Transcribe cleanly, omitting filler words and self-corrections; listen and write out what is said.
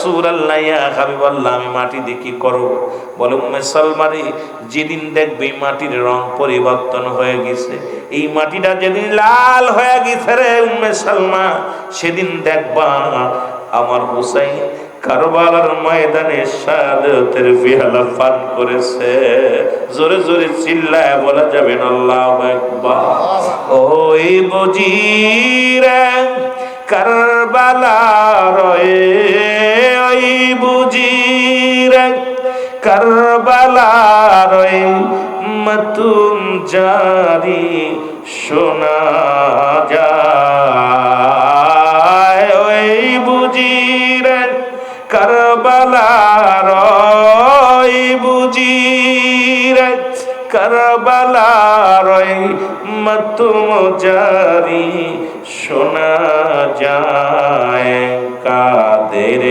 রাসূলুল্লাহ ইয়া হাবিবাল্লাহ, আমি মাটি দিয়ে কি করব? বলে উম্মে সালমা রে, যেদিন দেখবে মাটির রং পরিবর্তন হয়ে গেছে, এই মাটিটা যেদিন লাল হয়ে গেছে রে উম্মে সালমা, সেদিন দেখবা আমার হুসাইন কারবালার ময়দানে শাহাদাতের পেয়ালা পান করেছে। জোরে জোরে চিল্লায় বলা যাবে না আল্লাহু আকবার। ওই বুঝিরে কারবালার ওই বুঝিরে কারবালার মাতুম জারি শোনা যায়। ওই বুঝিরে কারবালার ওই বুঝিরে কারবালার মাতুম জারি শোনা যায়। কাদের